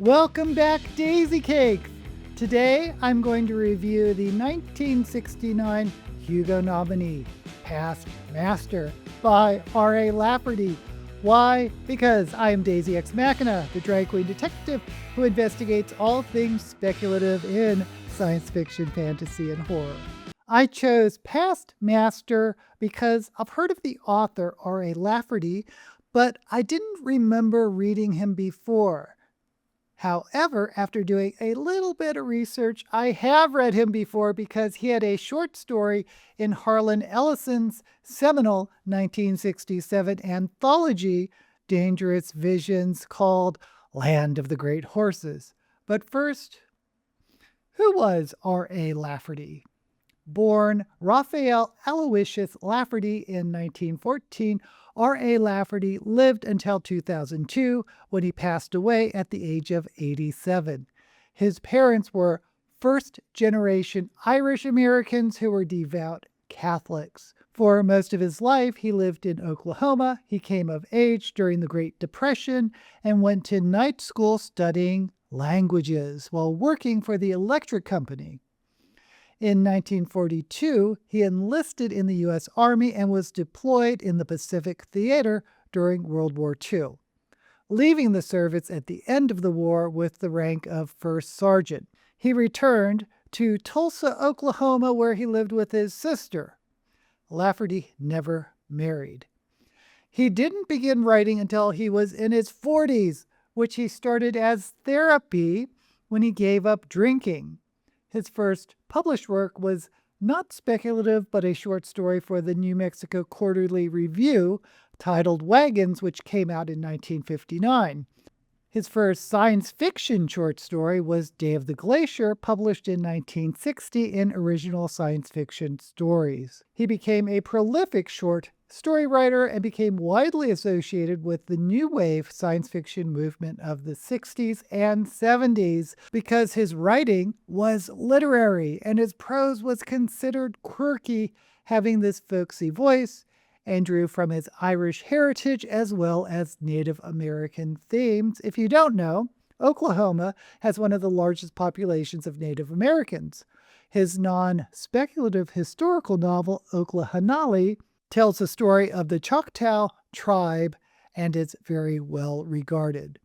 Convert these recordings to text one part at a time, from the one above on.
Welcome back, Daisy Cakes! Today I'm going to review the 1969 Hugo nominee, Past Master, by R.A. Lafferty. Why? Because I am Daisy Ex Machina, the drag queen detective who investigates all things speculative in science fiction, fantasy, and horror. I chose Past Master because I've heard of the author R.A. Lafferty, but I didn't remember reading him before. However, after doing a little bit of research, I have read him before because he had a short story in Harlan Ellison's seminal 1967 anthology, Dangerous Visions, called Land of the Great Horses. But first, who was R.A. Lafferty? Born Raphael Aloysius Lafferty in 1914, R.A. Lafferty lived until 2002 when he passed away at the age of 87. His parents were first-generation Irish Americans who were devout Catholics. For most of his life, he lived in Oklahoma. He came of age during the Great Depression and went to night school studying languages while working for the electric company. In 1942, he enlisted in the U.S. Army and was deployed in the Pacific Theater during World War II, leaving the service at the end of the war with the rank of first sergeant. He returned to Tulsa, Oklahoma, where he lived with his sister. Lafferty never married. He didn't begin writing until he was in his 40s, which he started as therapy when he gave up drinking. His first published work was not speculative, but a short story for the New Mexico Quarterly Review titled Wagons, which came out in 1959. His first science fiction short story was Day of the Glacier, published in 1960 in Original Science Fiction Stories. He became a prolific short story writer and became widely associated with the new wave science fiction movement of the 60s and 70s because his writing was literary and his prose was considered quirky, having this folksy voice, and drew from his Irish heritage as well as Native American themes. If you don't know, Oklahoma has one of the largest populations of Native Americans. His non-speculative historical novel, Oklahanali, tells the story of the Choctaw tribe and is very well regarded.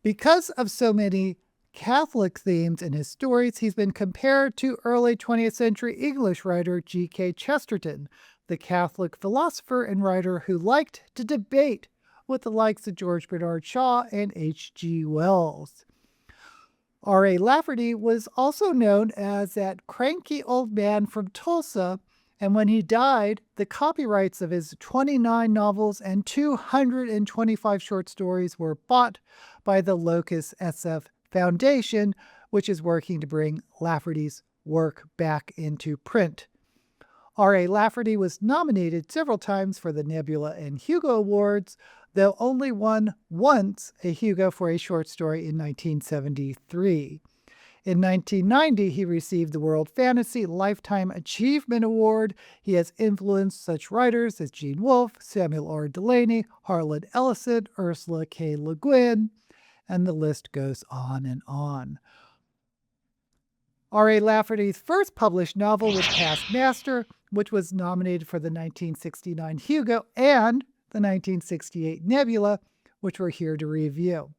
Because of so many Catholic themes in his stories, he's been compared to early 20th century English writer G.K. Chesterton, the Catholic philosopher and writer who liked to debate with the likes of George Bernard Shaw and H.G. Wells. R.A. Lafferty was also known as that cranky old man from Tulsa, and when he died, the copyrights of his 29 novels and 225 short stories were bought by the Locus SF Foundation, which is working to bring Lafferty's work back into print. R.A. Lafferty was nominated several times for the Nebula and Hugo Awards, though only won once a Hugo for a short story in 1973. In 1990, he received the World Fantasy Lifetime Achievement Award. He has influenced such writers as Gene Wolfe, Samuel R. Delany, Harlan Ellison, Ursula K. Le Guin, and the list goes on and on. R.A. Lafferty's first published novel was Past Master, which was nominated for the 1969 Hugo and the 1968 Nebula, which we're here to review.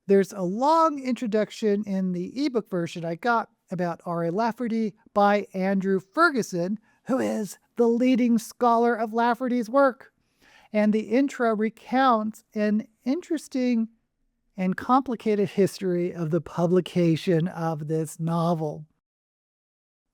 There's a long introduction in the ebook version I got about R.A. Lafferty by Andrew Ferguson, who is the leading scholar of Lafferty's work. And the intro recounts an interesting and complicated history of the publication of this novel.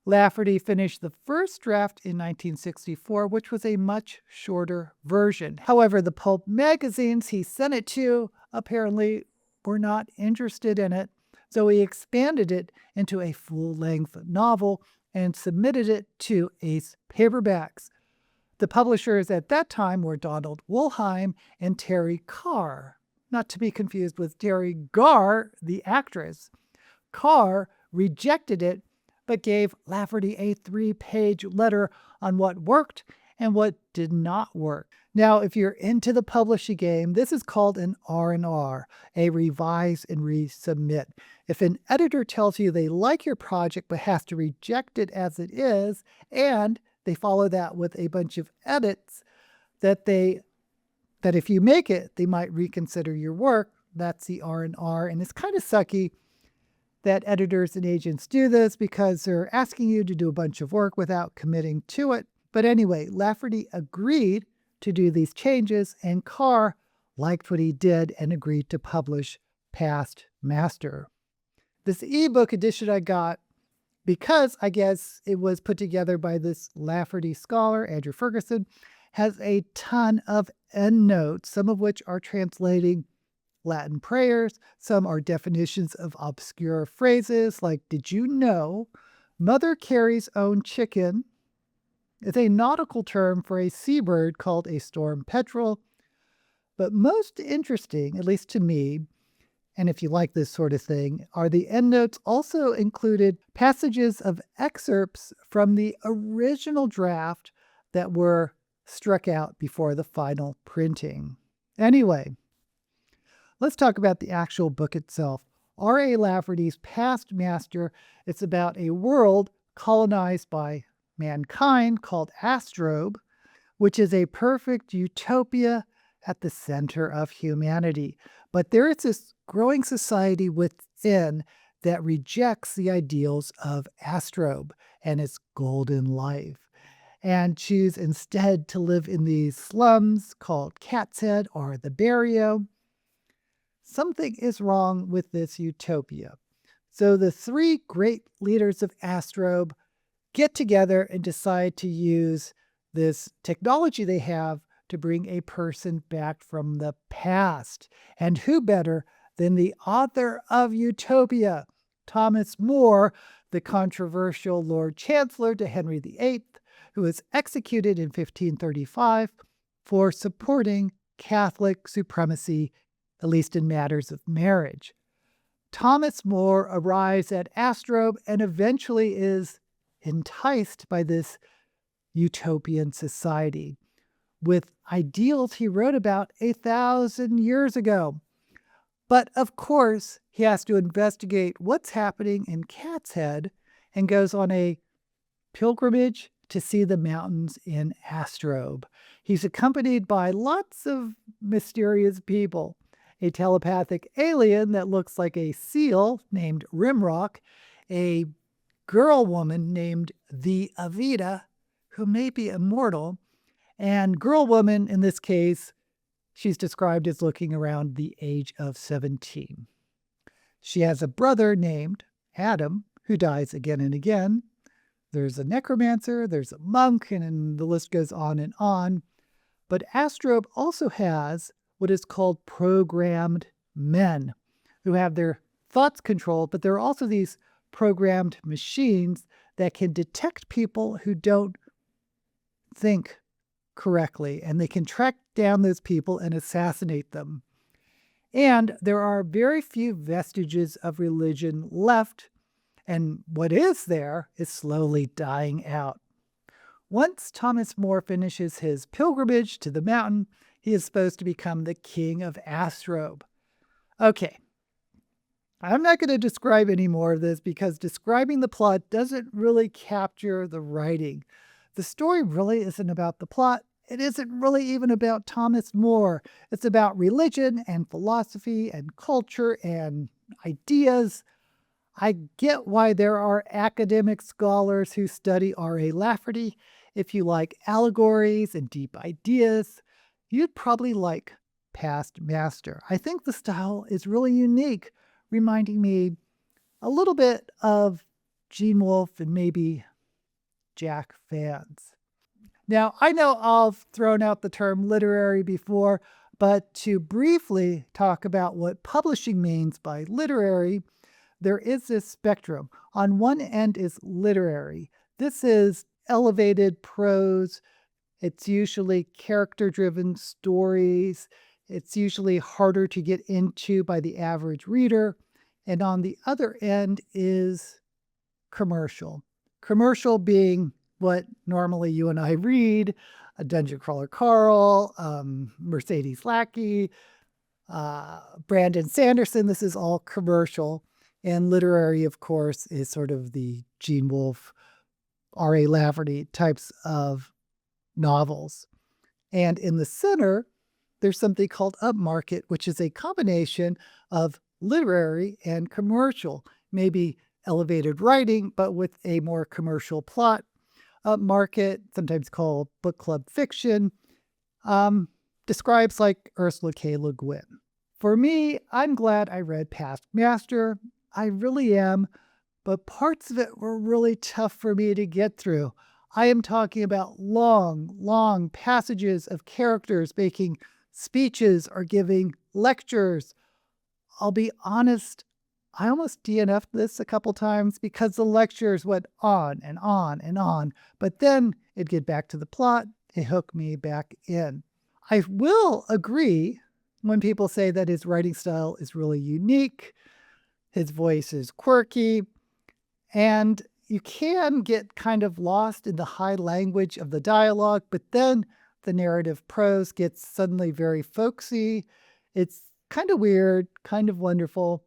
Lafferty finished the first draft in 1964, which was a much shorter version. However, the pulp magazines he sent it to apparently were not interested in it, so he expanded it into a full-length novel and submitted it to Ace Paperbacks. The publishers at that time were Donald Wollheim and Terry Carr, not to be confused with Terry Garr, the actress. Carr rejected it, but gave Lafferty a 3-page letter on what worked and what did not work. Now, if you're into the publishing game, this is called an R&R, a revise and resubmit. If an editor tells you they like your project but has to reject it as it is, and they follow that with a bunch of edits that if you make it, they might reconsider your work, that's the R&R. And it's kind of sucky that editors and agents do this because they're asking you to do a bunch of work without committing to it. But anyway, Lafferty agreed to do these changes, and Carr liked what he did and agreed to publish Past Master. This ebook edition I got because I guess it was put together by this Lafferty scholar, Andrew Ferguson, has a ton of endnotes, some of which are translating Latin prayers, some are definitions of obscure phrases like, did you know Mother Carey's own chicken is a nautical term for a seabird called a storm petrel. But most interesting, at least to me, and if you like this sort of thing, are the endnotes also included passages of excerpts from the original draft that were struck out before the final printing. Anyway, let's talk about the actual book itself. R.A. Lafferty's Past Master, it's about a world colonized by mankind called Astrobe, which is a perfect utopia at the center of humanity. But there is this growing society within that rejects the ideals of Astrobe and its golden life, and choose instead to live in these slums called Cat's Head or the Barrio. Something is wrong with this utopia. So the three great leaders of Astrobe get together and decide to use this technology they have to bring a person back from the past. And who better than the author of Utopia, Thomas More, the controversial Lord Chancellor to Henry VIII, who was executed in 1535 for supporting Catholic supremacy, at least in matters of marriage. Thomas More arrives at Astrobe and eventually is enticed by this utopian society with ideals he wrote about 1,000 years ago. But of course, he has to investigate what's happening in Cat's Head and goes on a pilgrimage to see the mountains in Astrobe. He's accompanied by lots of mysterious people. A telepathic alien that looks like a seal named Rimrock, a girl woman named the Avita, who may be immortal, and girl woman in this case, she's described as looking around the age of 17. She has a brother named Adam, who dies again and again. There's a necromancer, there's a monk, and the list goes on and on. But Astrobe also has what is called programmed men, who have their thoughts controlled, but there are also these programmed machines that can detect people who don't think correctly, and they can track down those people and assassinate them. And there are very few vestiges of religion left, and what is there is slowly dying out. Once Thomas More finishes his pilgrimage to the mountain, he is supposed to become the king of Astrobe. Okay, I'm not going to describe any more of this because describing the plot doesn't really capture the writing. The story really isn't about the plot. It isn't really even about Thomas More. It's about religion and philosophy and culture and ideas. I get why there are academic scholars who study R.A. Lafferty. If you like allegories and deep ideas, you'd probably like Past Master. I think the style is really unique, reminding me a little bit of Gene Wolfe and maybe Jack Vance. Now, I know I've thrown out the term literary before, but to briefly talk about what publishing means by literary, there is this spectrum. On one end is literary. This is elevated prose. It's usually character-driven stories. It's usually harder to get into by the average reader. And on the other end is commercial. Commercial being what normally you and I read, a Dungeon Crawler Carl, Mercedes Lackey, Brandon Sanderson. This is all commercial. And literary, of course, is sort of the Gene Wolfe, R.A. Lafferty types of novels. And in the center, there's something called upmarket, which is a combination of literary and commercial, maybe elevated writing, but with a more commercial plot. Upmarket, sometimes called book club fiction, describes like Ursula K. Le Guin. For me, I'm glad I read Past Master. I really am, but parts of it were really tough for me to get through. I am talking about long passages of characters making speeches or giving lectures. I'll be honest, I almost DNF'd this a couple times because the lectures went on and on and on, but then it'd get back to the plot, it hooked me back in. I will agree when people say that his writing style is really unique, his voice is quirky, and you can get kind of lost in the high language of the dialogue, but then the narrative prose gets suddenly very folksy. It's kind of weird, kind of wonderful.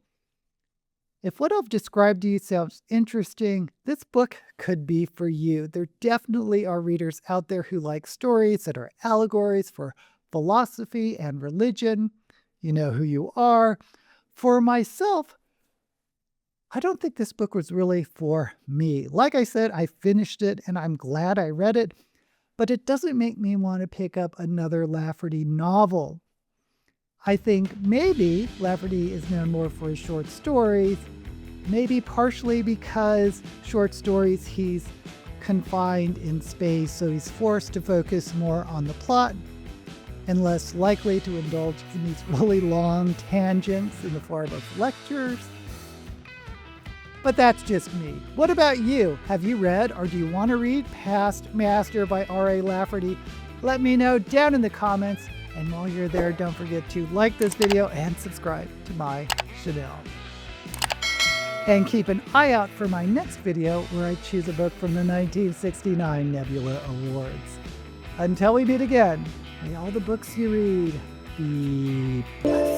If what I've described to you sounds interesting, this book could be for you. There definitely are readers out there who like stories that are allegories for philosophy and religion. You know who you are. For myself, I don't think this book was really for me. Like I said, I finished it and I'm glad I read it, but it doesn't make me want to pick up another Lafferty novel. I think maybe Lafferty is known more for his short stories, maybe partially because short stories he's confined in space, so he's forced to focus more on the plot and less likely to indulge in these really long tangents in the form of lectures. But that's just me. What about you? Have you read or do you want to read Past Master by R.A. Lafferty? Let me know down in the comments. And while you're there, don't forget to like this video and subscribe to my channel. And keep an eye out for my next video where I choose a book from the 1969 Nebula Awards. Until we meet again, may all the books you read be blessed.